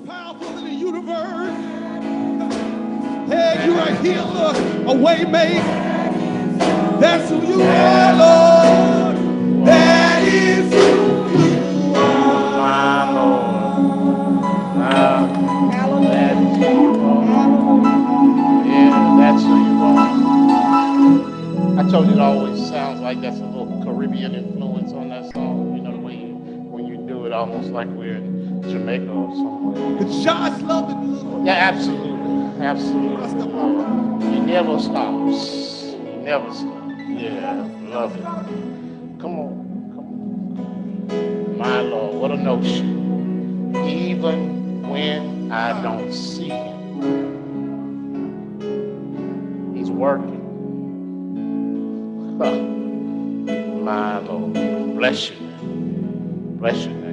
powerful in the universe. Hey, you're a healer, a way maker. That's who you are, Lord. That is who you are. My Lord. That's who you are. Yeah, that's who you are. I told you it always sounds like that's a little Caribbean influence on that song. You know, the way when you do it, almost like we're in Jamaica or somewhere. The shots love it. Yeah, absolutely. Absolutely. He never stops. He never stops. Yeah, love it. Come on. Come on. My Lord, what a notion. Even when I don't see him, he's working. My Lord, bless your name. Bless your name.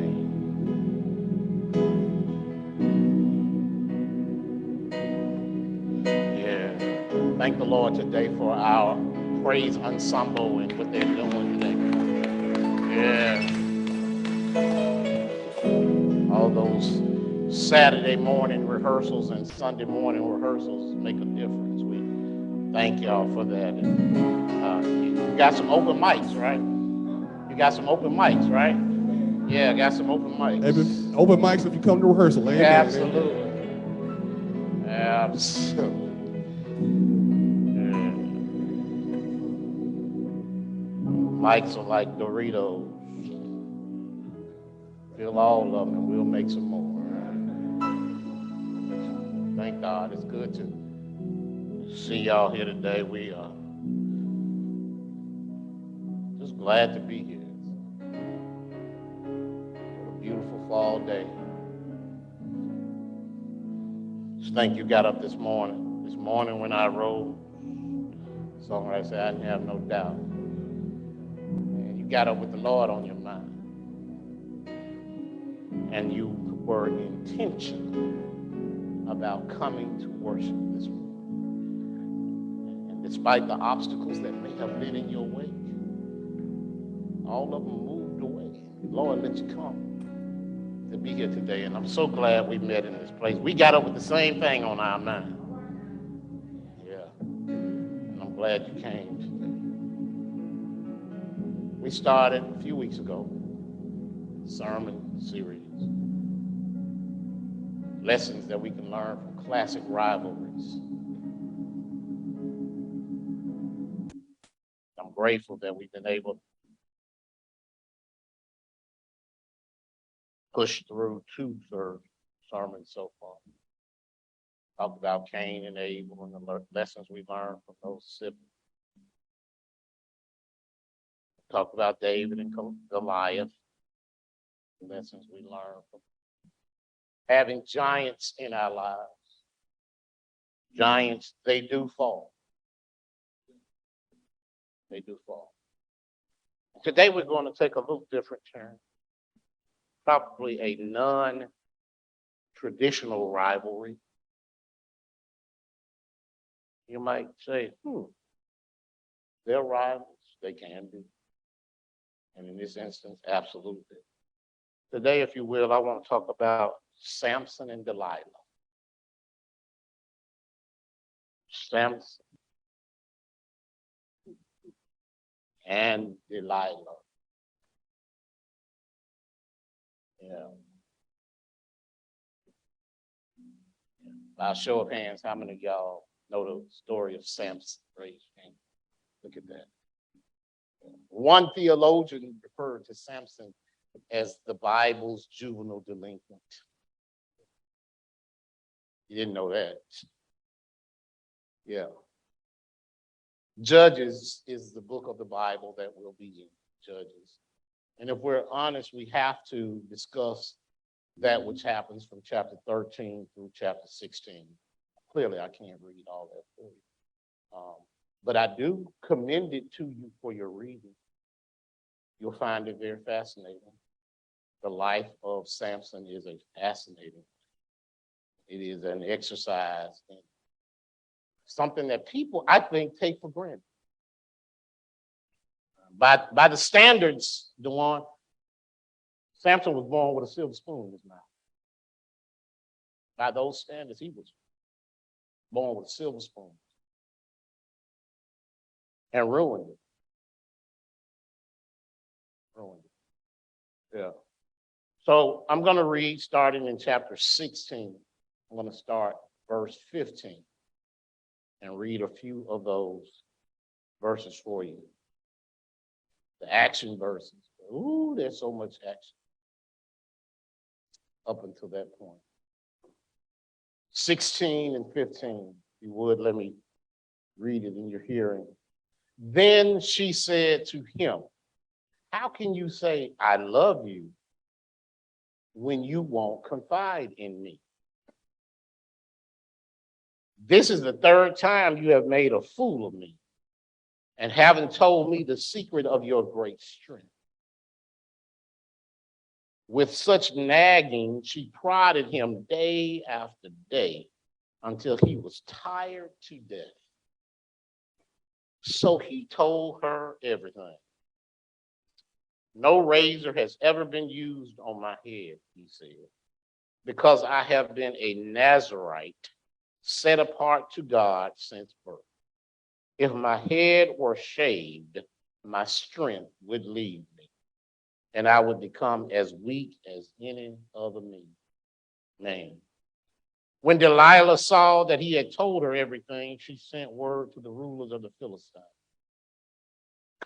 Yeah. Thank the Lord today for our praise ensemble and what they're doing today. Yeah. All those Saturday morning rehearsals and Sunday morning rehearsals make a difference. We thank y'all for that. And, you got some open mics, right? You got some open mics, right? Yeah, I got some open mics. Open mics if you come to rehearsal. Amen. Absolutely. Absolutely. Yeah. Mics are like Doritos. Fill all of them and we'll make some more. Thank God. It's good to see y'all here today. We are just glad to be here. What a beautiful fall day. Just think you got up this morning. This morning when I rode, the songwriter said, I didn't have no doubt. And you got up with the Lord on your mind. And you were intentional about coming to worship this morning. And despite the obstacles that may have been in your way, all of them moved away. Lord, let you come to be here today. And I'm so glad we met in this place. We got up with the same thing on our mind. Yeah. And I'm glad you came today. We started a few weeks ago, a sermon series. Lessons that we can learn from classic rivalries. I'm grateful that we've been able to push through 2 sermons so far. Talked about Cain and Abel and the lessons we learned from those siblings. Talked about David and Goliath, the lessons we learned from having giants in our lives. Giants, they do fall. They do fall. Today we're going to take a little different turn. Probably a non-traditional rivalry. You might say, they're rivals. They can be. And in this instance, absolutely. Today, if you will, I want to talk about Samson and Delilah. Samson and Delilah. Yeah. By a show of hands, how many of y'all know the story of Samson? Raise your hand. Look at that. One theologian referred to Samson as the Bible's juvenile delinquent. You didn't know that. Yeah. Judges is the book of the Bible that we'll be in, Judges. And if we're honest, we have to discuss that which happens from chapter 13 through chapter 16. Clearly, I can't read all that for you. But I do commend it to you for your reading. You'll find it very fascinating. The life of Samson is a fascinating. It is an exercise in something that people, I think, take for granted. By the standards, DeJuan, Samson was born with a silver spoon in his mouth. By those standards, he was born with silver spoons and ruined it. Ruined it. Yeah. So I'm going to read starting in chapter 16. I'm going to start verse 15 and read a few of those verses for you. The action verses. Ooh, there's so much action up until that point. 16 and 15, if you would, let me read it in your hearing. Then she said to him, how can you say, I love you, when you won't confide in me? This is the third time you have made a fool of me and haven't told me the secret of your great strength. With such nagging, she prodded him day after day until he was tired to death. So he told her everything. No razor has ever been used on my head, he said, because I have been a Nazarite set apart to God since birth. If my head were shaved, my strength would leave me, and I would become as weak as any other man. When Delilah saw that he had told her everything, she sent word to the rulers of the Philistines.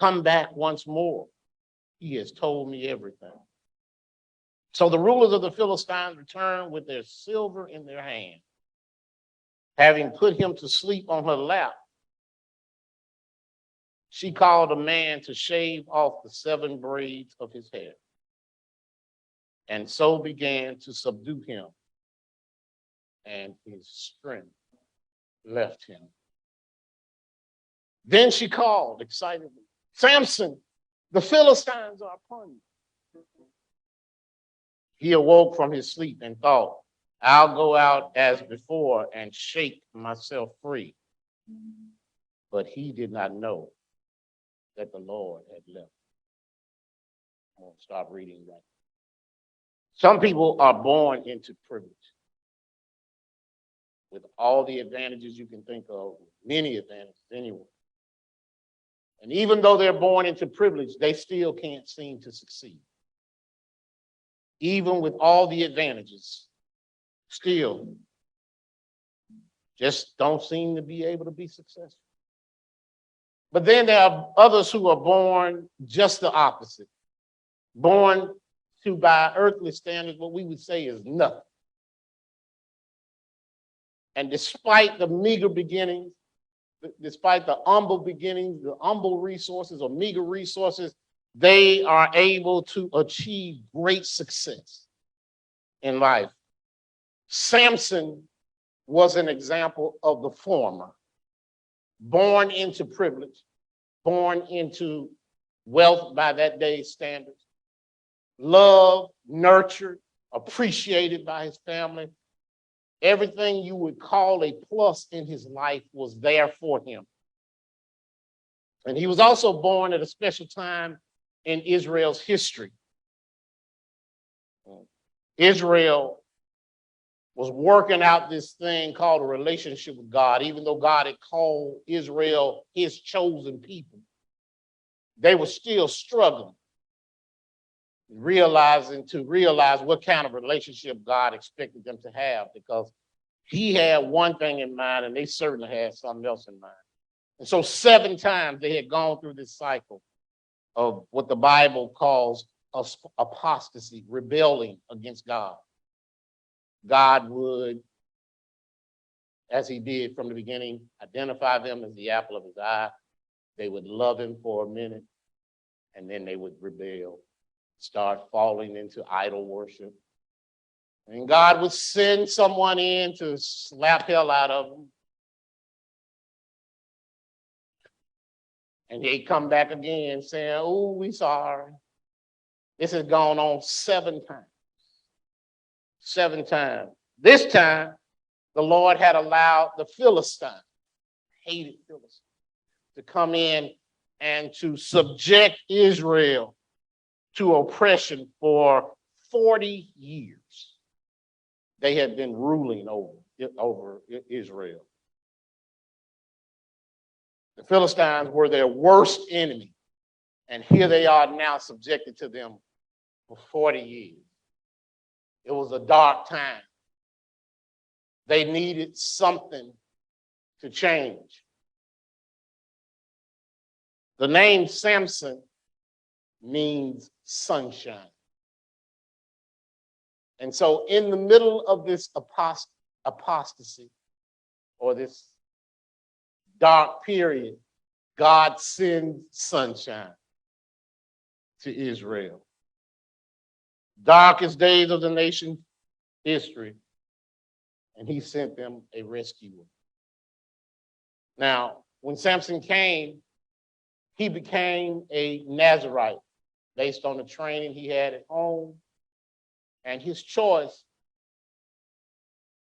Come back once more. He has told me everything. So the rulers of the Philistines returned with their silver in their hand. Having put him to sleep on her lap, she called a man to shave off the 7 braids of his hair, and so began to subdue him, and his strength left him. Then she called excitedly, Samson, the Philistines are upon you. He awoke from his sleep and thought, I'll go out as before and shake myself free. But he did not know that the Lord had left. I'm going to stop reading that. Some people are born into privilege with all the advantages you can think of, many advantages anyway. And even though they're born into privilege, they still can't seem to succeed. Even with all the advantages, still just don't seem to be able to be successful. But then there are others who are born just the opposite. Born to, by earthly standards, what we would say is nothing. And despite the meager beginnings, despite the humble beginnings, the humble resources or meager resources, they are able to achieve great success in life. Samson was an example of the former. Born into privilege, born into wealth by that day's standards, loved, nurtured, appreciated by his family. Everything you would call a plus in his life was there for him. And he was also born at a special time in Israel's history. Israel was working out this thing called a relationship with God, even though God had called Israel his chosen people. They were still struggling, realize what kind of relationship God expected them to have, because he had one thing in mind and they certainly had something else in mind. And so 7 times they had gone through this cycle of what the Bible calls apostasy, rebelling against God. God would, as he did from the beginning, identify them as the apple of his eye. They would love him for a minute, and then they would rebel, start falling into idol worship. And God would send someone in to slap hell out of them. And they'd come back again saying, oh, we sorry. This has gone on 7 times. 7 times. This time, the Lord had allowed the Philistines, hated Philistines, to come in and to subject Israel to oppression for 40 years. they had been ruling over Israel. The Philistines were their worst enemy, and here they are now subjected to them for 40 years. It was a dark time. They needed something to change. The name Samson means sunshine. And so in the middle of this apostasy, or this dark period, God sends sunshine to Israel. Darkest days of the nation's history, and he sent them a rescuer. Now, when Samson came, he became a Nazirite based on the training he had at home and his choice.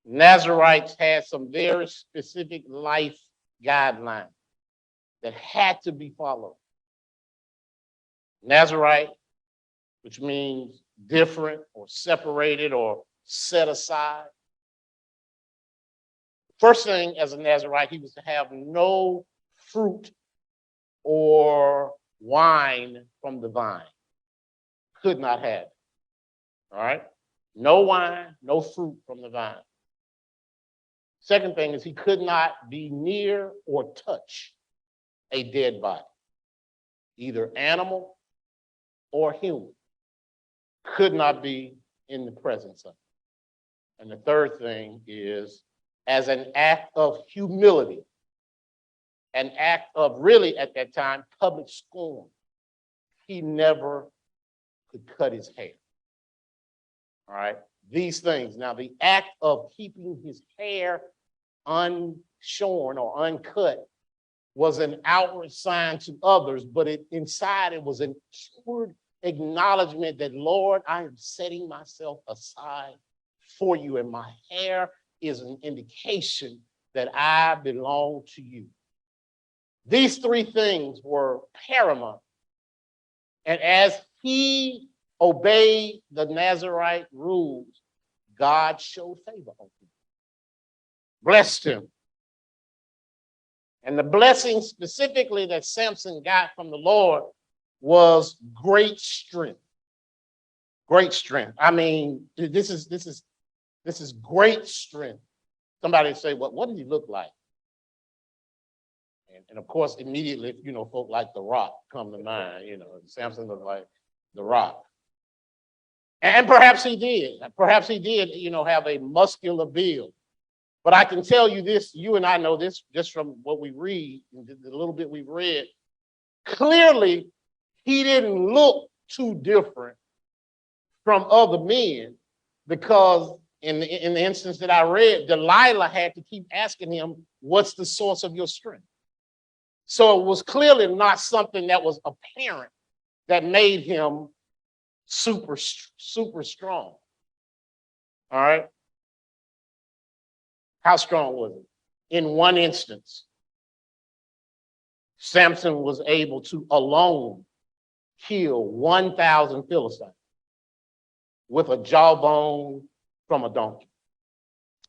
Nazirites had some very specific life guidelines that had to be followed. Nazirite, which means different or separated or set aside. First thing as a Nazirite, he was to have no fruit or wine from the vine. Could not have it. All right? No wine, no fruit from the vine. Second thing is he could not be near or touch a dead body, either animal or human. Could not be in the presence of it. And the third thing is, as an act of humility, an act of really, at that time, public scorn, he never could cut his hair. All right? These things. Now, the act of keeping his hair unshorn or uncut was an outward sign to others, but inside it was an inward acknowledgement that, Lord, I am setting myself aside for you, and my hair is an indication that I belong to you. These three things were paramount. And as he obeyed the Nazirite rules, God showed favor on him, blessed him. And the blessing specifically that Samson got from the Lord was great strength. Great strength. I mean, this is great strength. Somebody say, what did he look like? And of course, immediately, folk like The Rock come to mind. Samson looked like The Rock. And perhaps he did. Perhaps he did, have a muscular build. But I can tell you this, you and I know this just from what we read, the little bit we've read. Clearly, he didn't look too different from other men, because in the instance that I read, Delilah had to keep asking him, what's the source of your strength? So it was clearly not something that was apparent that made him super strong. All right? How strong was it? In one instance, Samson was able to alone kill 1,000 Philistines with a jawbone from a donkey.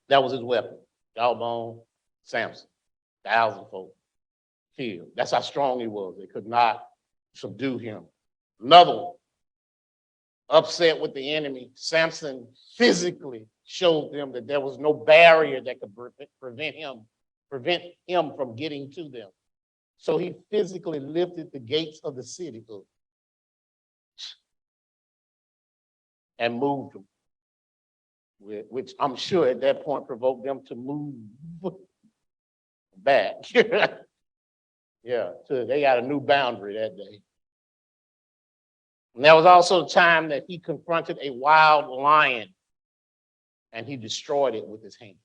That was his weapon. Jawbone, Samson. 1,000 folks killed. That's how strong he was. They could not subdue him. Another one. Upset with the enemy, Samson physically showed them that there was no barrier that could prevent him from getting to them. So he physically lifted the gates of the city up and moved them, which I'm sure at that point provoked them to move back. Yeah, so they got a new boundary that day. And there was also a time that he confronted a wild lion and he destroyed it with his hand.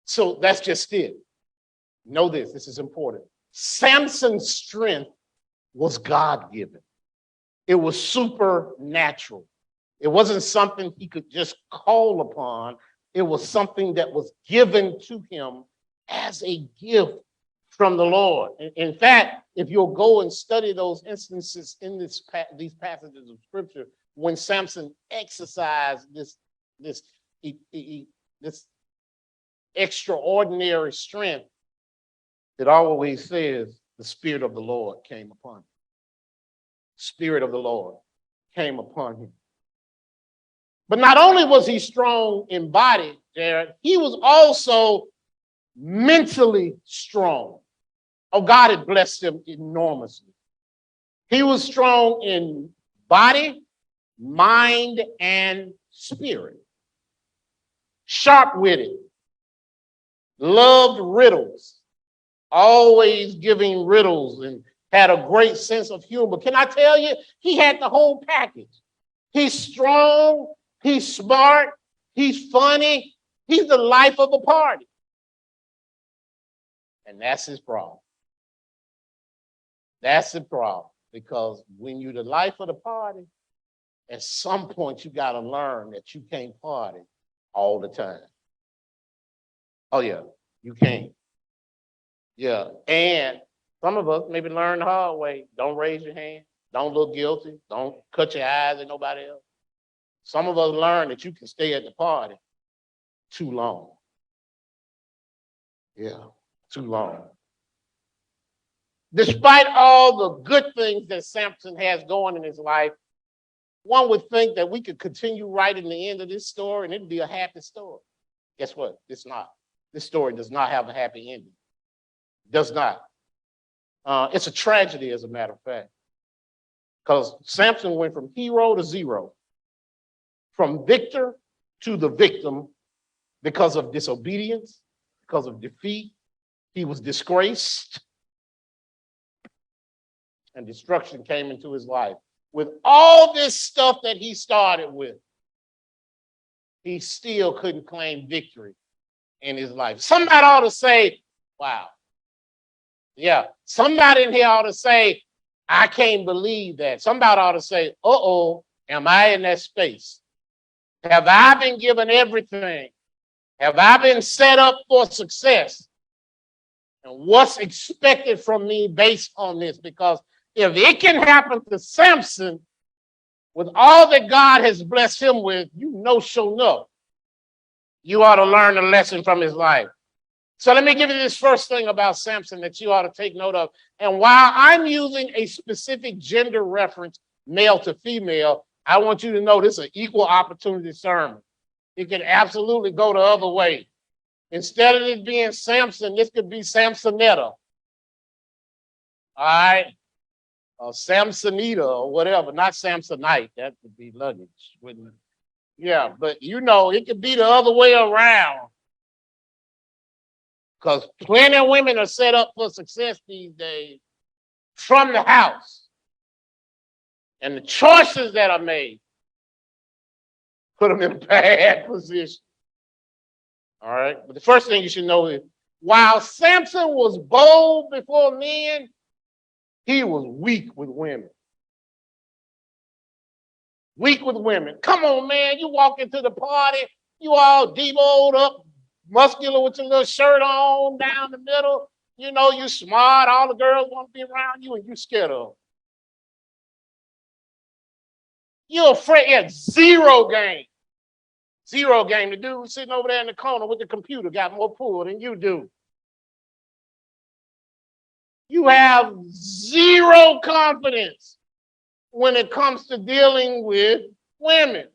So that's just it. Know this is important. Samson's strength was God-given. It was supernatural. It wasn't something he could just call upon. It was something that was given to him as a gift from the Lord. In fact, if you'll go and study those instances in these passages of scripture, when Samson exercised this extraordinary strength, it always says the Spirit of the Lord came upon him. Spirit of the Lord came upon him. But not only was he strong in body, Jared, he was also mentally strong. Oh, God had blessed him enormously. He was strong in body, mind, and spirit. Sharp-witted, loved riddles, always giving riddles, and had a great sense of humor. Can I tell you, he had the whole package. He's strong, he's smart, he's funny, he's the life of the party. And that's his problem. That's the problem. Because when you're the life of the party, at some point you got to learn that you can't party all the time. Oh, yeah, you can't. Yeah, and some of us maybe learn the hard way. Don't raise your hand. Don't look guilty. Don't cut your eyes at nobody else. Some of us learn that you can stay at the party too long. Yeah, too long. Despite all the good things that Samson has going in his life, one would think that we could continue writing the end of this story and it'd be a happy story. Guess what? It's not. This story does not have a happy ending. Does not. It's a tragedy, as a matter of fact. Because Samson went from hero to zero, from victor to the victim because of disobedience, because of defeat. He was disgraced, and destruction came into his life. With all this stuff that he started with, he still couldn't claim victory in his life. Somebody ought to say, wow. Yeah, somebody in here ought to say, I can't believe that. Somebody ought to say, uh-oh, am I in that space? Have I been given everything? Have I been set up for success? And what's expected from me based on this? Because if it can happen to Samson with all that God has blessed him with, you know sure enough, you ought to learn a lesson from his life. So let me give you this first thing about Samson that you ought to take note of. And while I'm using a specific gender reference, male to female, I want you to know this is an equal opportunity sermon. It can absolutely go the other way. Instead of it being Samson, this could be Samsonetta. All right? Or Samsonita or whatever, not Samsonite. That would be luggage, wouldn't it? Yeah, but you know, it could be the other way around. Because plenty of women are set up for success these days from the house. And the choices that are made put them in a bad position. All right? But the first thing you should know is, while Samson was bold before men, he was weak with women. Weak with women. Come on, man. You walk into the party, you all demoed up, muscular with your little shirt on down the middle. You know you smart. All the girls want to be around you and you scared of them. You're afraid. You have zero game. Zero game. The dude sitting over there in the corner with the computer got more pull than you do. You have zero confidence when it comes to dealing with women.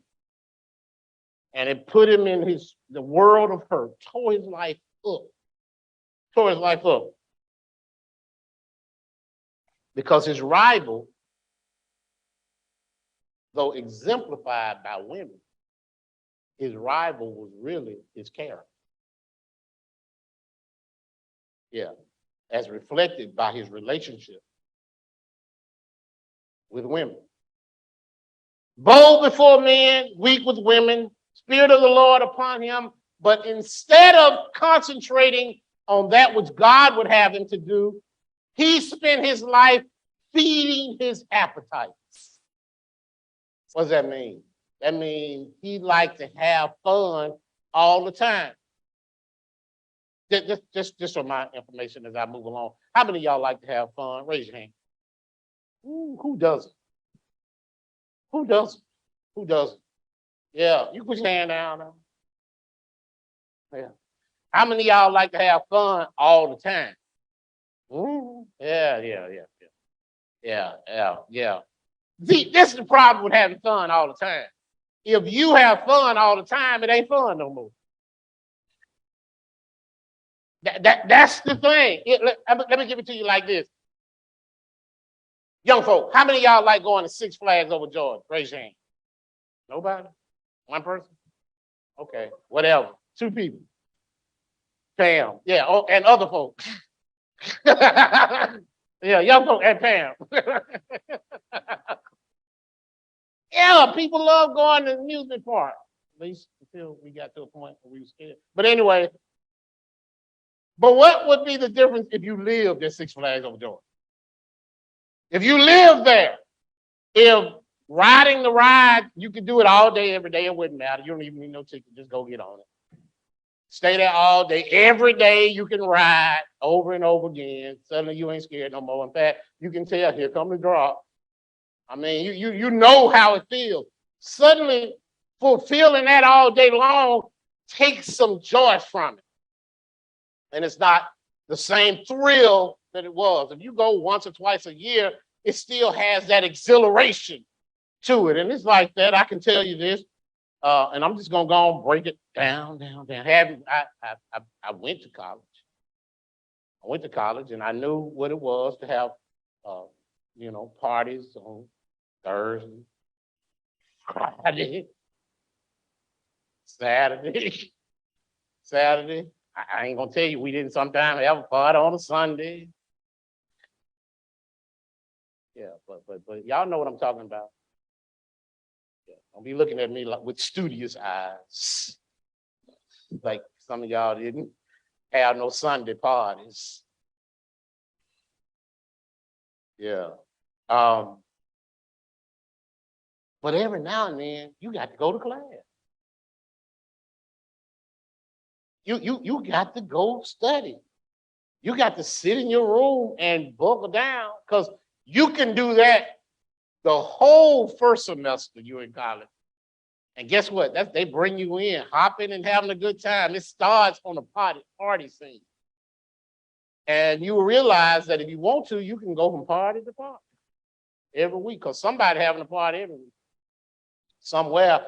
And it put him in the world of hurt, tore his life up. Tore his life up. Because his rival, though exemplified by women, his rival was really his character. Yeah, as reflected by his relationship with women. Bold before men, weak with women, Spirit of the Lord upon him, but instead of concentrating on that which God would have him to do, he spent his life feeding his appetites. What does that mean? That means he liked to have fun all the time. Just for my information as I move along. How many of y'all like to have fun? Raise your hand. Ooh, who doesn't? Who doesn't? Who doesn't? Yeah, you put your hand down now. Yeah. How many of y'all like to have fun all the time? Yeah, yeah, yeah, yeah. Yeah, yeah, yeah. See, this is the problem with having fun all the time. If you have fun all the time, it ain't fun no more. That's the thing. Let me give it to you like this. Young folk, how many of y'all like going to Six Flags over Georgia? Raise your hand. Nobody? One person? Okay, whatever. Two people. Pam. Yeah, oh, and other folks. Yeah, young folk and Pam. Yeah, people love going to the amusement park. At least until we got to a point where we were scared. But anyway, but what would be the difference if you lived at Six Flags over Georgia? If you lived there, if riding the ride, you could do it all day, every day, it wouldn't matter. You don't even need no ticket, just go get on it. Stay there all day. Every day you can ride over and over again. Suddenly you ain't scared no more. In fact, you can tell, here come the drop. I mean, you know how it feels. Suddenly, fulfilling that all day long takes some joy from it. And it's not the same thrill that it was. If you go once or twice a year, it still has that exhilaration to it. And it's like that. I can tell you this. And I'm just gonna go and break it down. I went to college. I went to college, and I knew what it was to have, uh, parties on Thursday, Friday, Saturday, Saturday. I ain't gonna tell you we didn't sometimes have a party on a Sunday. Yeah, but y'all know what I'm talking about. Yeah, don't be looking at me like with studious eyes, like some of y'all didn't have no Sunday parties. Yeah. But every now and then you got to go to class. You got to go study. You got to sit in your room and buckle down, because you can do that the whole first semester you're in college. And guess what? They bring you in, hopping and having a good time. It starts on the party scene. And you realize that if you want to, you can go from party to party every week, because somebody having a party every week. Somewhere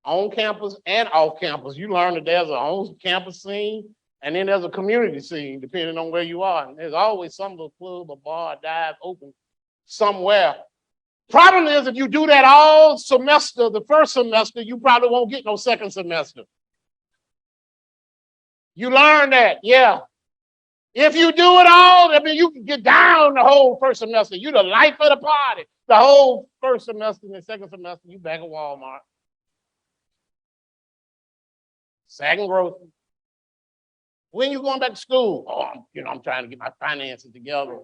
on campus and off campus. You learn that there's an on-campus scene, and then there's a community scene, depending on where you are. And there's always some little club or bar, dive open somewhere. Problem is, if you do that all semester, the first semester, you probably won't get no second semester. You learn that, yeah. If you do it all, I mean, you can get down the whole first semester. You the life of the party. The whole first semester and the second semester, you back at Walmart. Second grocery. When you going back to school? Oh, I'm trying to get my finances together.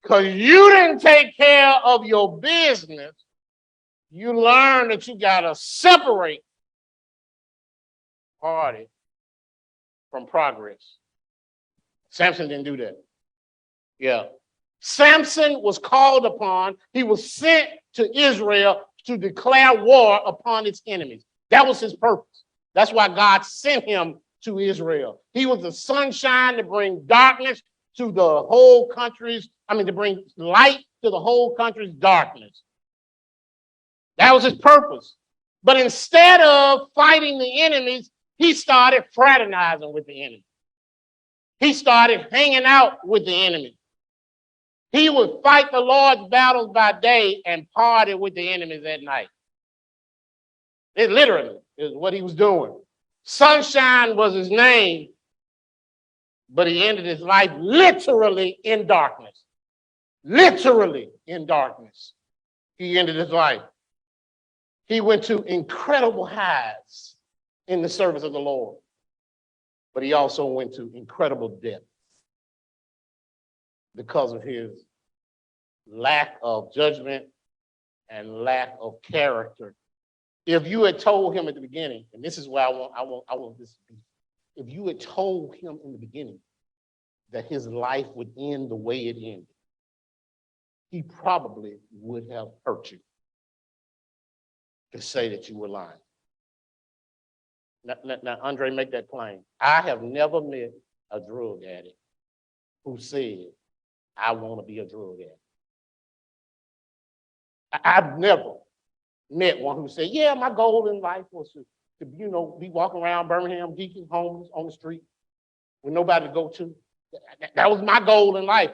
Because you didn't take care of your business, you learn that you got to separate party from progress. Samson didn't do that. Yeah. Samson was called upon. He was sent to Israel to declare war upon its enemies. That was his purpose. That's why God sent him to Israel. He was the sunshine to bring darkness to the whole country's, to bring light to the whole country's darkness. That was his purpose. But instead of fighting the enemies, he started fraternizing with the enemy. He started hanging out with the enemy. He would fight the Lord's battles by day and party with the enemies at night. It literally is what he was doing. Sunshine was his name, but he ended his life literally in darkness. Literally in darkness. He ended his life. He went to incredible heights in the service of the Lord, but he also went to incredible depth because of his lack of judgment and lack of character. If you had told him at the beginning, and this is where I want this to be, if you had told him in the beginning that his life would end the way it ended, he probably would have hurt you. to say that you were lying. Now, Andre, make that plain. I have never met a drug addict who said, I want to be a drug addict. I've never met one who said, yeah, my goal in life was to be walking around Birmingham, geeking, homeless on the street with nobody to go to. That was my goal in life.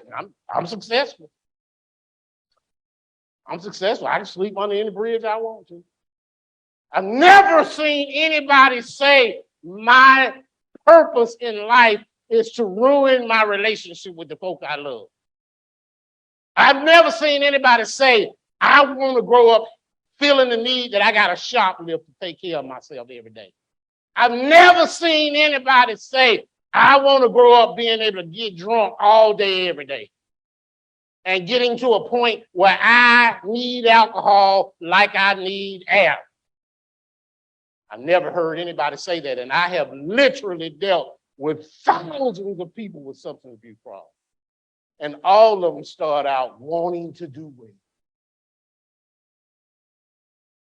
I'm successful. I'm successful. I can sleep under any bridge I want to. I've never seen anybody say my purpose in life is to ruin my relationship with the folk I love. I've never seen anybody say, I want to grow up feeling the need that I got to shoplift to take care of myself every day. I've never seen anybody say, I want to grow up being able to get drunk all day, every day. And getting to a point where I need alcohol like I need air. I've never heard anybody say that. And I have literally dealt with thousands of people with substance abuse problems. And all of them start out wanting to do well.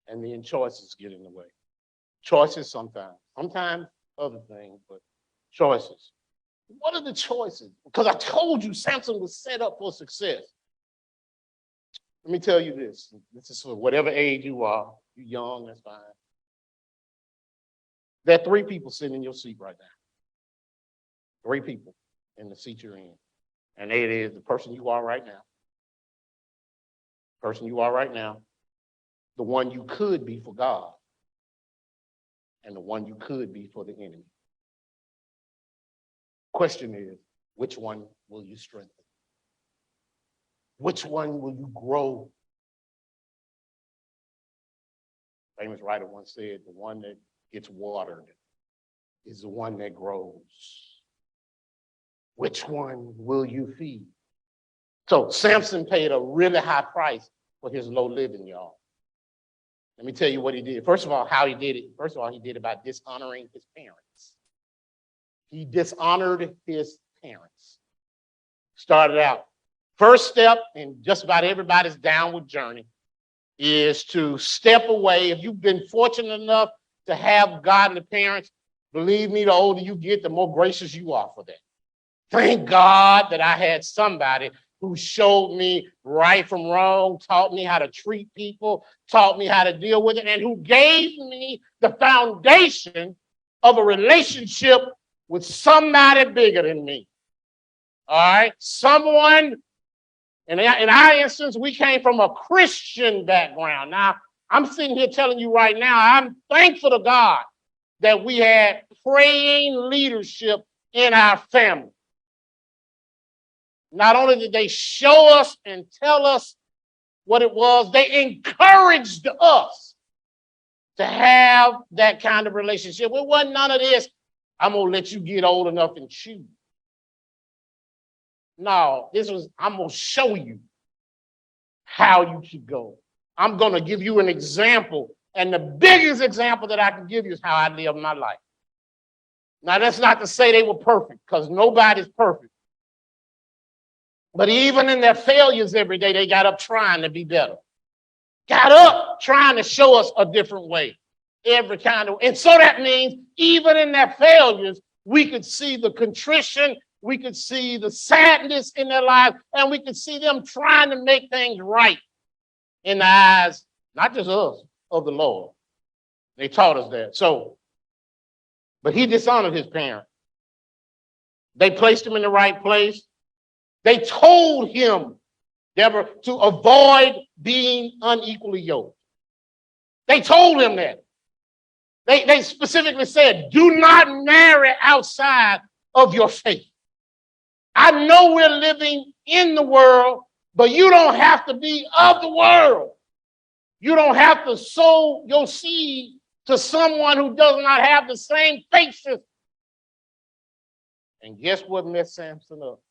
And then choices get in the way. Choices sometimes other things, but choices. What are the choices? Because I told you Samson was set up for success. Let me tell you this. This is for whatever age you are. You're young, that's fine. There are 3 people sitting in your seat right now. 3 people in the seat you're in. And it is the person you are right now. Person you are right now. The one you could be for God. And the one you could be for the enemy. Question is, which one will you strengthen? Which one will you grow? Famous writer once said, the one that gets watered is the one that grows. Which one will you feed? So Samson paid a really high price for his low living, y'all. Let me tell you what he did. First of all, how he did it. First of all, he did it by dishonoring his parents. He dishonored his parents. Started out. First step in just about everybody's downward journey is to step away. If you've been fortunate enough to have godly parents, believe me, the older you get, the more gracious you are for that. Thank God that I had somebody who showed me right from wrong, taught me how to treat people, taught me how to deal with it, and who gave me the foundation of a relationship with somebody bigger than me. All right? Someone, in our instance, we came from a Christian background. Now, I'm sitting here telling you right now, I'm thankful to God that we had praying leadership in our family. Not only did they show us and tell us what it was, they encouraged us to have that kind of relationship. It wasn't none of this, I'm going to let you get old enough and choose. No, this was, I'm going to show you how you should go. I'm going to give you an example. And the biggest example that I can give you is how I live my life. Now, that's not to say they were perfect, because nobody's perfect. But even in their failures every day, they got up trying to be better. Got up trying to show us a different way. Every kind of, and so that means even in their failures, we could see the contrition, we could see the sadness in their lives, and we could see them trying to make things right in the eyes, not just us, of the Lord. They taught us that. So, but he dishonored his parents. They placed him in the right place. They told him, Deborah, to avoid being unequally yoked. They told him that. They specifically said, do not marry outside of your faith. I know we're living in the world, but you don't have to be of the world. You don't have to sow your seed to someone who does not have the same faith system. And guess what messed Samson up?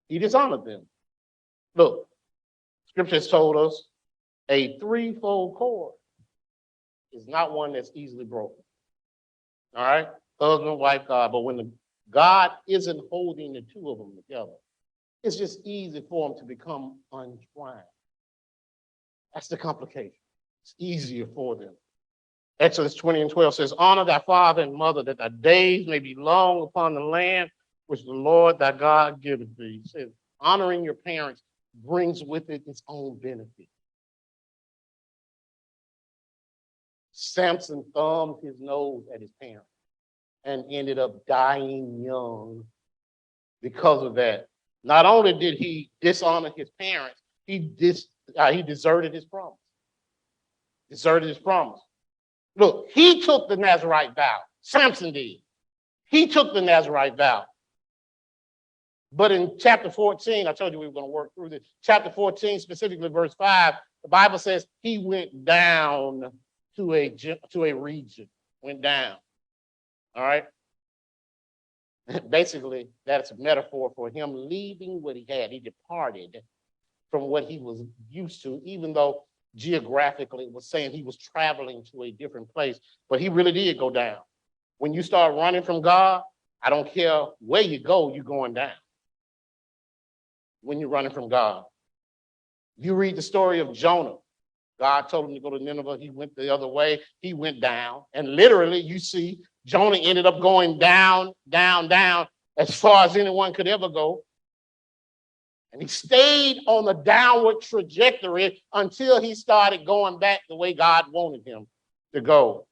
He dishonored them. Look, Scripture has told us a threefold cord is not one that's easily broken. All right? Husband, wife, God. But when God isn't holding the two of them together, it's just easy for them to become untwined. That's the complication. It's easier for them. Exodus 20:12 says, honor thy father and mother, that thy days may be long upon the land which the Lord thy God giveth thee. He says, honoring your parents brings with it its own benefit. Samson thumbed his nose at his parents and ended up dying young because of that. Not only did he dishonor his parents, he deserted his promise. Deserted his promise. Look, he took the Nazirite vow. Samson did. He took the Nazirite vow. But in chapter 14, I told you we were going to work through this. Chapter 14, specifically verse 5, the Bible says he went down to a region. Went down. All right? Basically, that's a metaphor for him leaving what he had. He departed from what he was used to, even though geographically it was saying he was traveling to a different place. But he really did go down. When you start running from God, I don't care where you go, you're going down. When you're running from God. You read the story of Jonah. God told him to go to Nineveh. He went the other way. He went down. And literally, you see, Jonah ended up going down, down, down, as far as anyone could ever go. And he stayed on the downward trajectory until he started going back the way God wanted him to go.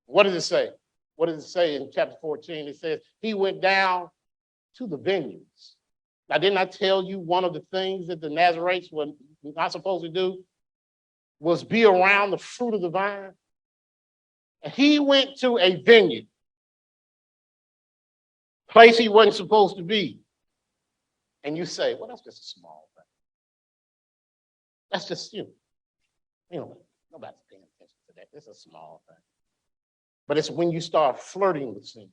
What does it say? What does it say in chapter 14? It says, he went down to the vineyards. Now, didn't I tell you one of the things that the Nazarites were not supposed to do was be around the fruit of the vine? And he went to a vineyard, place he wasn't supposed to be. And you say, well, that's just a small thing. That's just, nobody's paying attention to that. It's a small thing. But it's when you start flirting with sin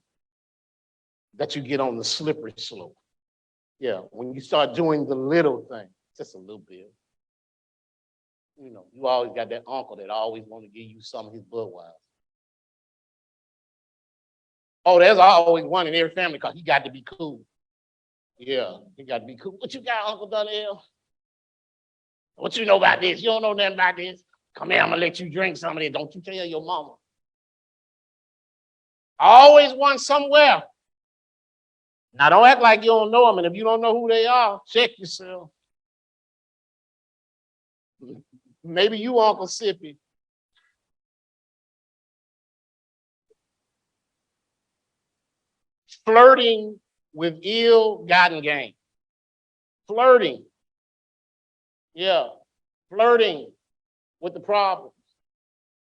that you get on the slippery slope. Yeah, when you start doing the little thing, just a little bit. You always got that uncle that always want to give you some of his Budweiser. Oh, there's always one in every family because he got to be cool. Yeah, he got to be cool. What you got, Uncle Donnell? What you know about this? You don't know nothing about this? Come here, I'm going to let you drink some of it. Don't you tell your mama. Always one somewhere. Now, don't act like you don't know them. And if you don't know who they are, check yourself. Maybe you Uncle Sippy. Flirting with ill-gotten gain. Flirting. Yeah. Flirting with the problems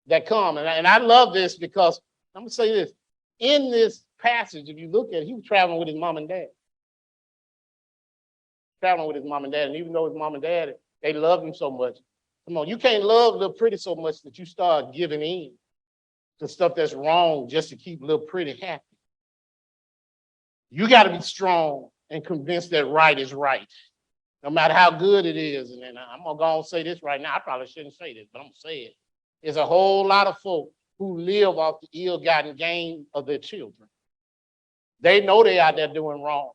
that come. And I love this because, I'm going to say this. In this passage, if you look at it, he was traveling with his mom and dad. Traveling with his mom and dad. And even though his mom and dad, they loved him so much. Come on, you can't love Little Pretty so much that you start giving in to stuff that's wrong just to keep Little Pretty happy. You got to be strong and convinced that right is right, no matter how good it is. And then I'm going to go and say this right now. I probably shouldn't say this, but I'm going to say it. There's a whole lot of folk who live off the ill-gotten gain of their children. They know they're out there doing wrong,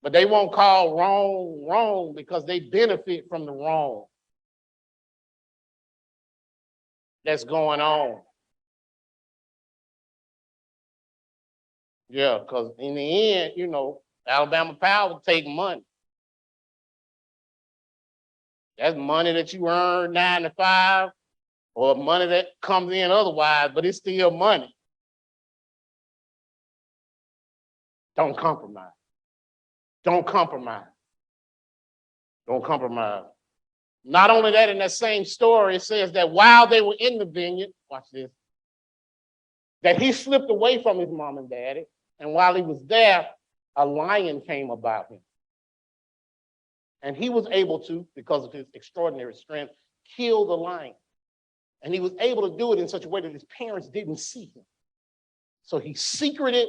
but they won't call wrong wrong because they benefit from the wrong that's going on. Yeah, because in the end, Alabama Power take money. That's money that you earn 9 to 5 or money that comes in otherwise, but it's still money. Don't compromise. Don't compromise. Don't compromise. Not only that, in that same story, it says that while they were in the vineyard, watch this, that he slipped away from his mom and daddy, and while he was there, a lion came about him. And he was able to, because of his extraordinary strength, kill the lion. And he was able to do it in such a way that his parents didn't see him. So he secreted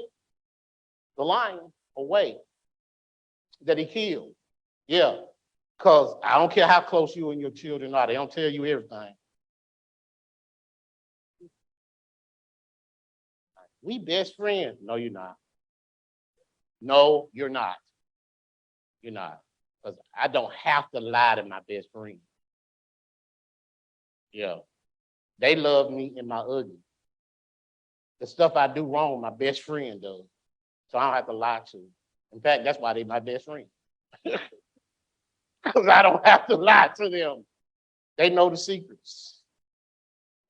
the lion away that he killed. Yeah, because I don't care how close you and your children are, they don't tell you everything. We best friends. No, you're not. No, you're not. You're not. Because I don't have to lie to my best friend. Yeah. They love me in my ugly. The stuff I do wrong, my best friend does. So I don't have to lie to them. In fact, that's why they're my best friend. Because I don't have to lie to them. They know the secrets.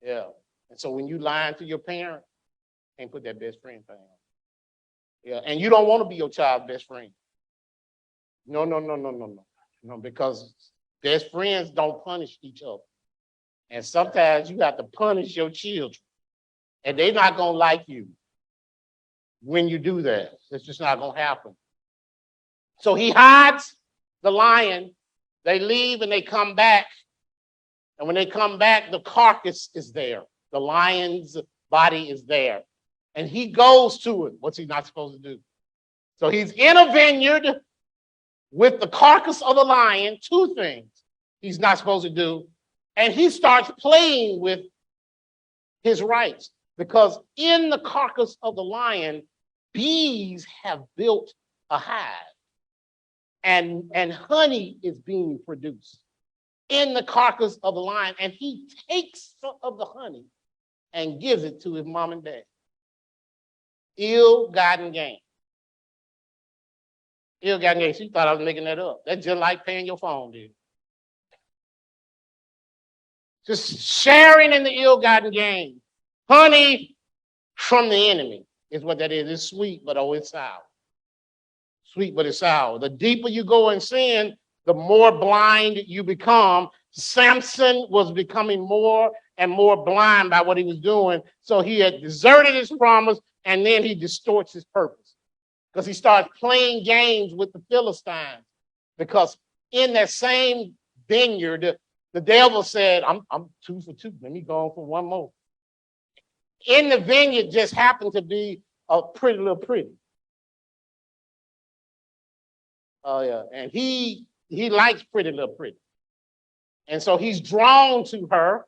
Yeah. And so when you lying to your parent, can't put that best friend thing on. Yeah. And you don't want to be your child's best friend. No, no, no, no, no, no. No, because best friends don't punish each other. And sometimes you have to punish your children. And they're not going to like you when you do that. It's just not going to happen. So he hides the lion. They leave and they come back. And when they come back, the carcass is there. The lion's body is there. And he goes to it. What's he not supposed to do? So he's in a vineyard with the carcass of the lion, two things he's not supposed to do. And he starts playing with his rights. Because in the carcass of the lion, bees have built a hive. And honey is being produced in the carcass of the lion. And he takes some of the honey and gives it to his mom and dad. Ill-gotten gain. Ill-gotten gain. She thought I was making that up. That's just like paying your phone, dude. Just sharing in the ill-gotten gain. Honey from the enemy is what that is. It's sweet, but oh, it's sour. Sweet, but it's sour. The deeper you go in sin, the more blind you become. Samson was becoming more and more blind by what he was doing. So he had deserted his promise, and then he distorts his purpose. Because he starts playing games with the Philistines. Because in that same vineyard, the devil said, I'm 2 for 2. Let me go on for one more. In the vineyard just happened to be a pretty little pretty. Oh, yeah. And he likes pretty little pretty. And so he's drawn to her,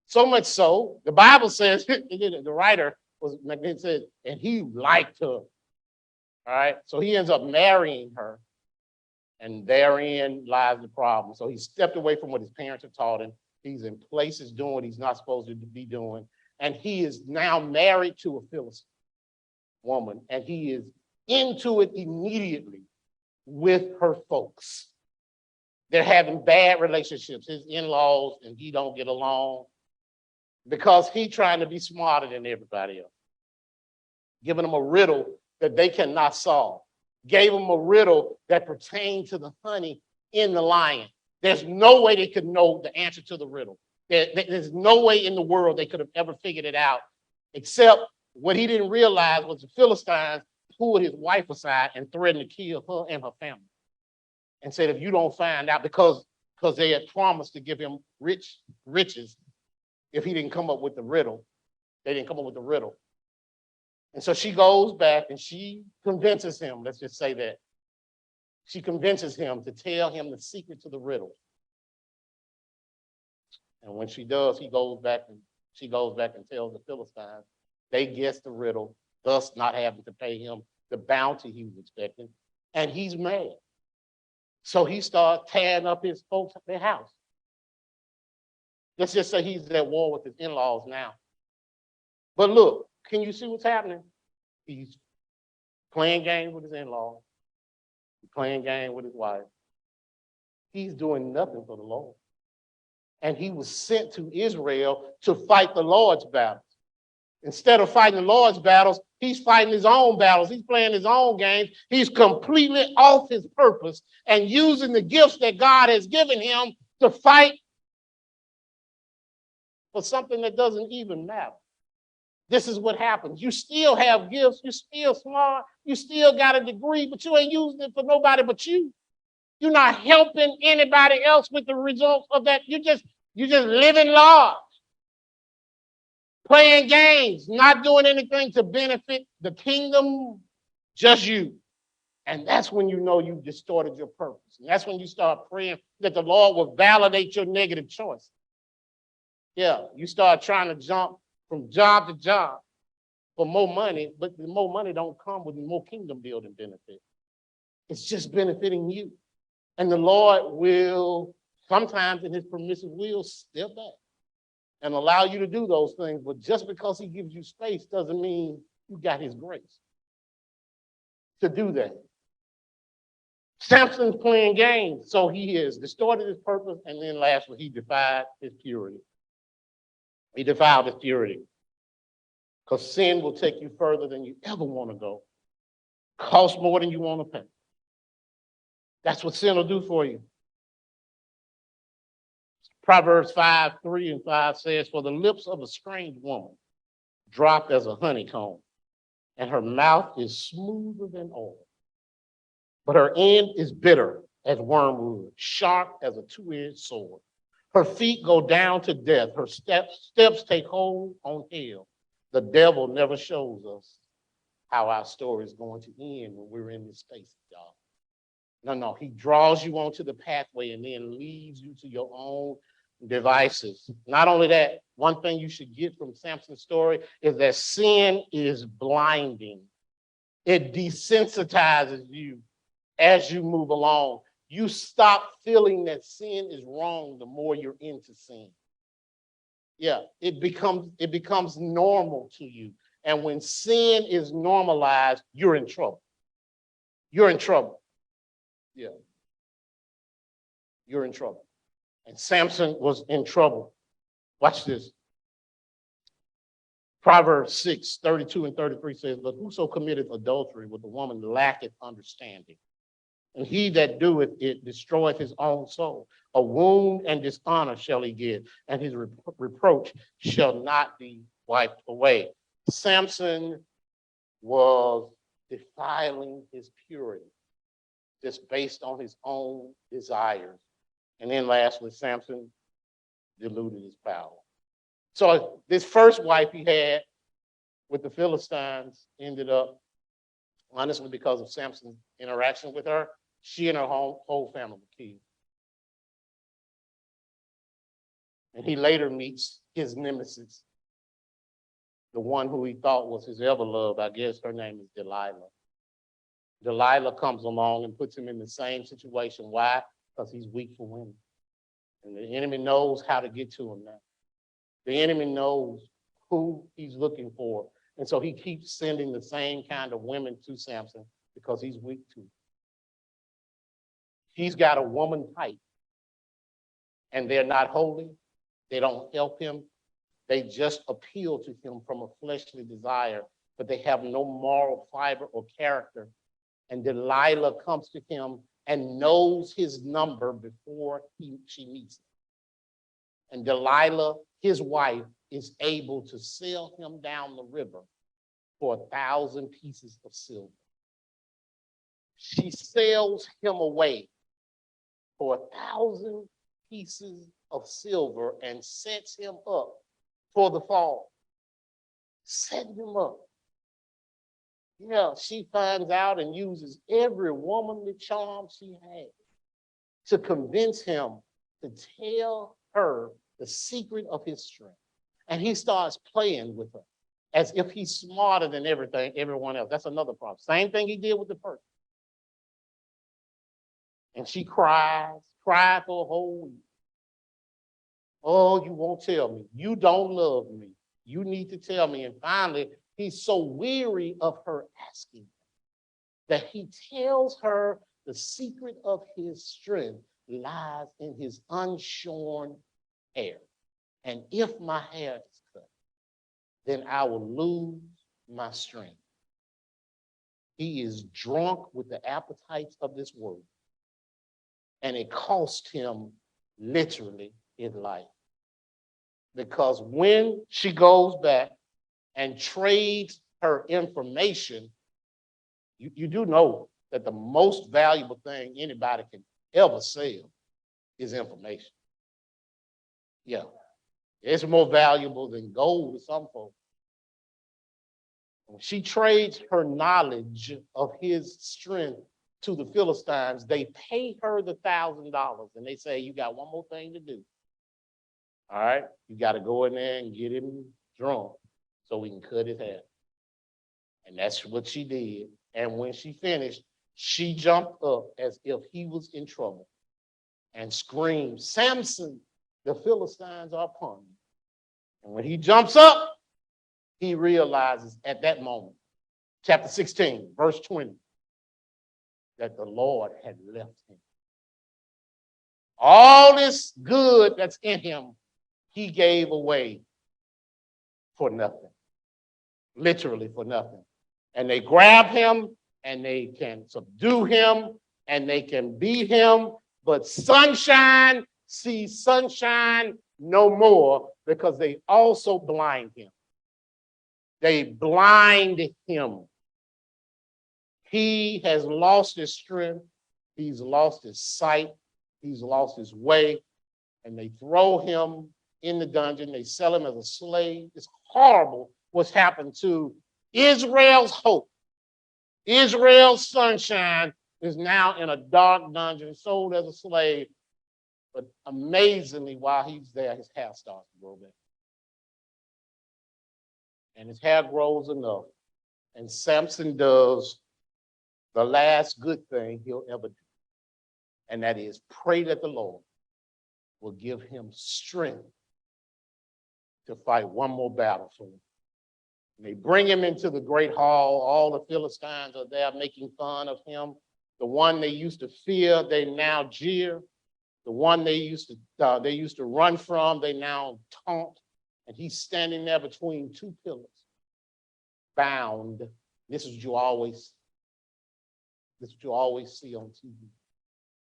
so much so, the Bible says, the writer said, and he liked her. All right. So he ends up marrying her. And therein lies the problem. So he stepped away from what his parents had taught him. He's in places doing what he's not supposed to be doing. And he is now married to a Philistine woman. And he is into it immediately with her folks. They're having bad relationships. His in-laws and he don't get along because he's trying to be smarter than everybody else. Giving them a riddle that they cannot solve. Gave them a riddle that pertained to the honey in the lion. There's no way they could know the answer to the riddle. There's no way in the world they could have ever figured it out, except what he didn't realize was the Philistines pulled his wife aside and threatened to kill her and her family. And said, if you don't find out, because they had promised to give him riches if he didn't come up with the riddle. They didn't come up with the riddle. And so she goes back and she convinces him, let's just say that. She convinces him to tell him the secret to the riddle. And when she does, she goes back and tells the Philistines. They guess the riddle, thus not having to pay him the bounty he was expecting. And he's mad. So he starts tearing up his folks at their house. Let's just say he's at war with his in-laws now. But look, can you see what's happening? He's playing games with his in-laws. He's playing games with his wife. He's doing nothing for the Lord. And he was sent to Israel to fight the Lord's battles. Instead of fighting the Lord's battles, he's fighting his own battles. He's playing his own games. He's completely off his purpose and using the gifts that God has given him to fight for something that doesn't even matter. This is what happens. You still have gifts. You're still smart. You still got a degree, but you ain't using it for nobody but you. You're not helping anybody else with the results of that. You're just living large. Playing games, not doing anything to benefit the kingdom, just you. And that's when you know you've distorted your purpose. And that's when you start praying that the Lord will validate your negative choice. Yeah, you start trying to jump from job to job for more money, but the more money don't come with more kingdom building benefit. It's just benefiting you. And the Lord will, sometimes in his permissive will, step back and allow you to do those things. But just because he gives you space doesn't mean you got his grace to do that. Samson's playing games, so he has distorted his purpose, and then lastly, he defied his purity. He defiled his purity. Because sin will take you further than you ever want to go. Cost more than you want to pay. That's what sin will do for you. Proverbs 5:3-5 says, "For the lips of a strange woman drop as a honeycomb, and her mouth is smoother than oil. But her end is bitter as wormwood, sharp as a two-edged sword. Her feet go down to death. Her steps take hold on hell. The devil never shows us how our story is going to end when we're in this space, y'all. No. He draws you onto the pathway and then leads you to your own devices. Not only that, one thing you should get from Samson's story is that sin is blinding. It desensitizes you as you move along. You stop feeling that sin is wrong the more you're into sin. Yeah, it becomes normal to you. And when sin is normalized, you're in trouble. You're in trouble. Yeah. You're in trouble. And Samson was in trouble. Watch this. Proverbs 6:32-33 says, "But whoso committeth adultery with a woman lacketh understanding. And he that doeth it destroyeth his own soul. A wound and dishonor shall he get, and his reproach shall not be wiped away." Samson was defiling his purity just based on his own desires. And then lastly, Samson diluted his power. So this first wife he had with the Philistines ended up, honestly, because of Samson's interaction with her, she and her whole family were killed. And he later meets his nemesis, the one who he thought was his ever-loved. I guess her name is Delilah. Delilah comes along and puts him in the same situation. Why? Because he's weak for women. And the enemy knows how to get to him now. The enemy knows who he's looking for. And so he keeps sending the same kind of women to Samson because he's weak too. He's got a woman type, and they're not holy. They don't help him. They just appeal to him from a fleshly desire, but they have no moral fiber or character. And Delilah comes to him and knows his number before she meets him. And Delilah, his wife, is able to sell him down the river for 1,000 pieces of silver. She sells him away for 1,000 pieces of silver and sets him up for the fall. Setting him up. Yeah, she finds out and uses every womanly charm she has to convince him to tell her the secret of his strength. And he starts playing with her as if he's smarter than everyone else. That's another problem. Same thing he did with the first. And she cried for a whole week. Oh, you won't tell me. You don't love me. You need to tell me. And finally, he's so weary of her asking that he tells her the secret of his strength lies in his unshorn hair. And if my hair is cut, then I will lose my strength. He is drunk with the appetites of this world. And it cost him literally his life. Because when she goes back and trades her information, you do know that the most valuable thing anybody can ever sell is information. Yeah. It's more valuable than gold to some folks. When she trades her knowledge of his strength to the Philistines, they pay her the $1,000 and they say, you got one more thing to do. All right, you got to go in there and get him drunk so we can cut his hair. And that's what she did. And when she finished, she jumped up as if he was in trouble and screamed, "Samson, the Philistines are upon you." And when he jumps up, he realizes at that moment, chapter 16, verse 20, that the Lord had left him. All this good that's in him, he gave away for nothing, literally for nothing. And they grab him and they can subdue him and they can beat him, but sunshine sees sunshine no more because they also blind him. They blind him. He has lost his strength. He's lost his sight. He's lost his way. And they throw him in the dungeon. They sell him as a slave. It's horrible what's happened to Israel's hope. Israel's sunshine is now in a dark dungeon, sold as a slave. But amazingly, while he's there, his hair starts to grow back. And his hair grows enough. And Samson does the last good thing he'll ever do. And that is pray that the Lord will give him strength to fight one more battle for him. And they bring him into the great hall. All the Philistines are there making fun of him. The one they used to fear, they now jeer. The one they used to run from, they now taunt. And he's standing there between two pillars, bound. This is what you always see on TV,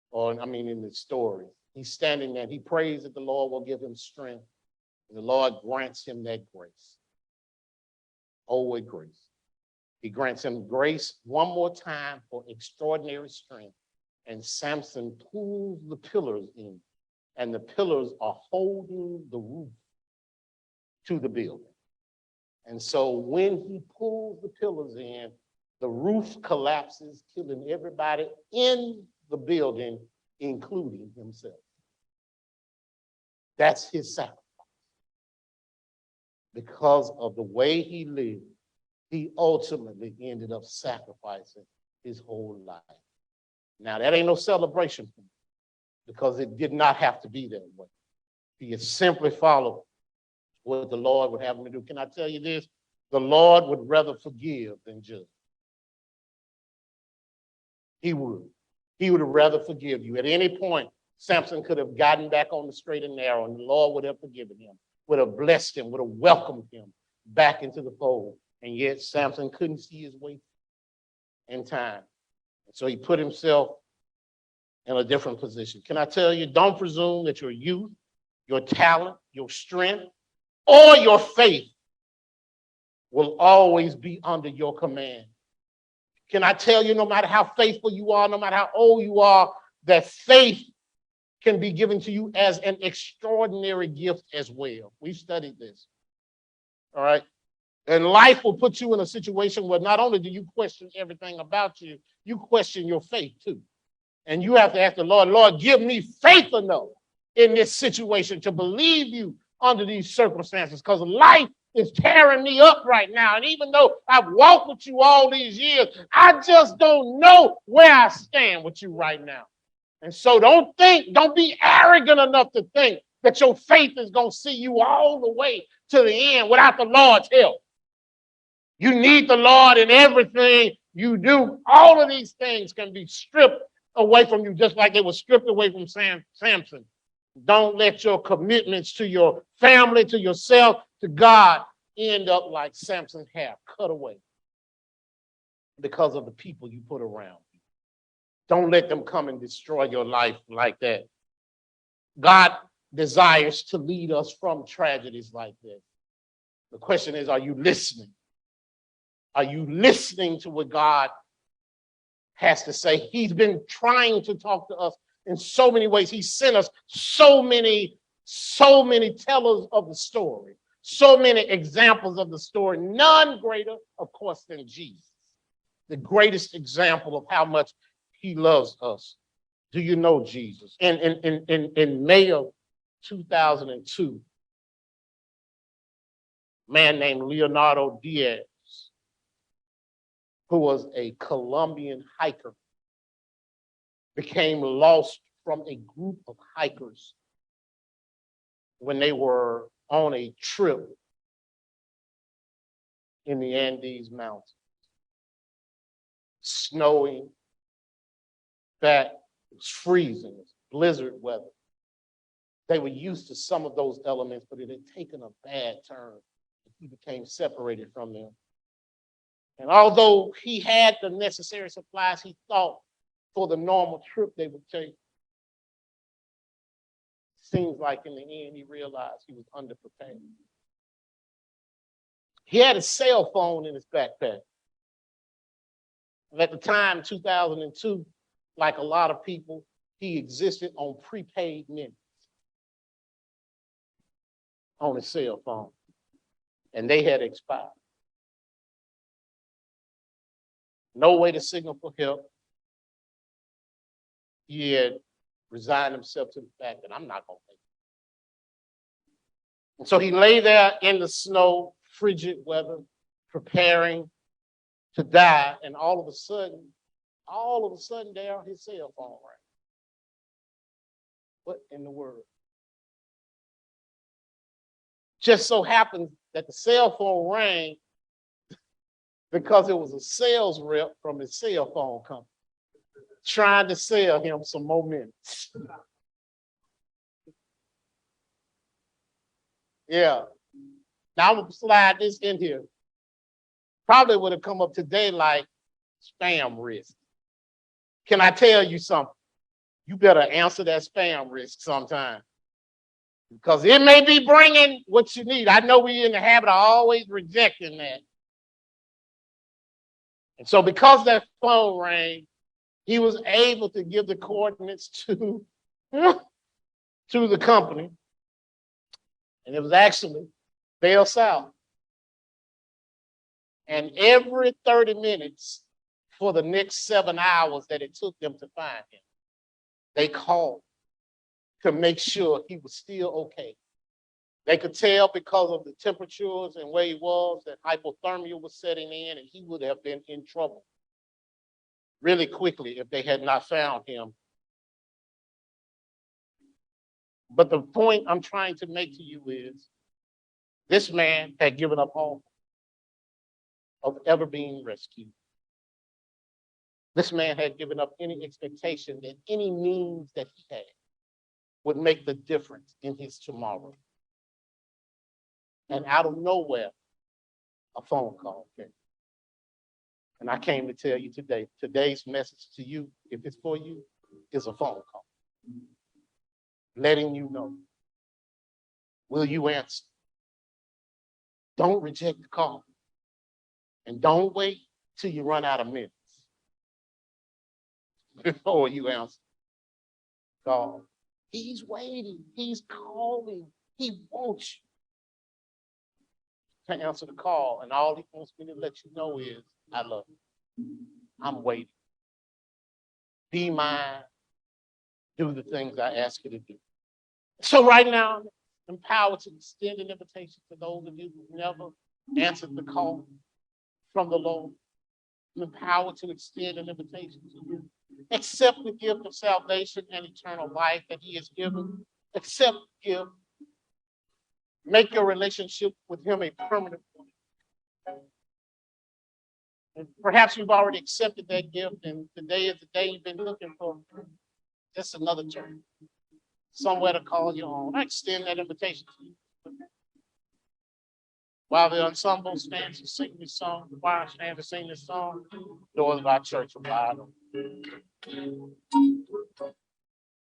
or in the story. He's standing there. He prays that the Lord will give him strength, and the Lord grants him that grace. Oh, what grace! He grants him grace one more time for extraordinary strength, and Samson pulls the pillars in, and the pillars are holding the roof to the building. And so when he pulls the pillars in, the roof collapses, killing everybody in the building, including himself. That's his sacrifice. Because of the way he lived, he ultimately ended up sacrificing his whole life. Now, that ain't no celebration for him, because it did not have to be that way. He had simply followed what the Lord would have him to do. Can I tell you this? The Lord would rather forgive than judge. He would. He would rather forgive you. At any point, Samson could have gotten back on the straight and narrow, and the Lord would have forgiven him, would have blessed him, would have welcomed him back into the fold. And yet Samson couldn't see his way in time. So he put himself in a different position. Can I tell you, don't presume that your youth, your talent, your strength, or your faith will always be under your command. Can I tell you, no matter how faithful you are, no matter how old you are, that faith can be given to you as an extraordinary gift as well. We've studied this. All right? And life will put you in a situation where not only do you question everything about you, you question your faith too. And you have to ask the Lord, Lord, give me faith enough in this situation to believe you under these circumstances, because life is tearing me up right now. And even though I've walked with you all these years, I just don't know where I stand with you right now. And so don't be arrogant enough to think that your faith is going to see you all the way to the end without the Lord's help. You need the Lord in everything you do. All of these things can be stripped away from you, just like they were stripped away from Samson. Don't let your commitments to your family, to yourself, to God end up like Samson's hair cut away because of the people you put around you. Don't let them come and destroy your life like that. God desires to lead us from tragedies like this. The question is, are you listening? Are you listening to what God has to say? He's been trying to talk to us in so many ways. He sent us so many tellers of the story, so many examples of the story, none greater, of course, than Jesus, the greatest example of how much he loves us. Do you know Jesus? In May of 2002, a man named Leonardo Diaz, who was a Colombian hiker, became lost from a group of hikers when they were on a trip in the Andes Mountains. Snowing, that was freezing, blizzard weather. They were used to some of those elements, but it had taken a bad turn. He became separated from them. And although he had the necessary supplies he thought for the normal trip they would take, seems like in the end he realized he was underprepared. He had a cell phone in his backpack. And at the time, 2002, like a lot of people, he existed on prepaid minutes on his cell phone, and they had expired. No way to signal for help. He had resigned himself to the fact that I'm not going to make it. And so he lay there in the snow, frigid weather, preparing to die, and all of a sudden, there, his cell phone rang. What in the world? Just so happened that the cell phone rang because it was a sales rep from his cell phone company trying to sell him some more minutes. Yeah. Now I'm going to slide this in here. Probably would have come up today like spam risk. Can I tell you something? You better answer that spam risk sometime, because it may be bringing what you need. I know we're in the habit of always rejecting that. And so because that phone rang, he was able to give the coordinates to the company. And it was actually Bell South. And every 30 minutes for the next 7 hours that it took them to find him, they called to make sure he was still okay. They could tell because of the temperatures and where he was that hypothermia was setting in, and he would have been in trouble really quickly if they had not found him. But the point I'm trying to make to you is this man had given up hope of ever being rescued. This man had given up any expectation that any means that he had would make the difference in his tomorrow. And out of nowhere, a phone call came. And I came to tell you today, today's message to you, if it's for you, is a phone call. Letting you know. Will you answer? Don't reject the call. And don't wait till you run out of minutes before you answer. God, he's waiting. He's calling. He wants you to answer the call. And all he wants me to let you know is, I love you. I'm waiting. Be mine. Do the things I ask you to do. So right now, I'm empowered to extend an invitation to those of you who never answered the call from the Lord. I'm empowered to extend an invitation to you. Accept the gift of salvation and eternal life that he has given. Accept the gift. Make your relationship with him a permanent one. And perhaps you've already accepted that gift, and today is the day you've been looking for. Just another turn. Somewhere to call your own. I extend that invitation to you. While the ensemble stands to sing this song, the choir stands to sing this song, the doors of our church are wide open.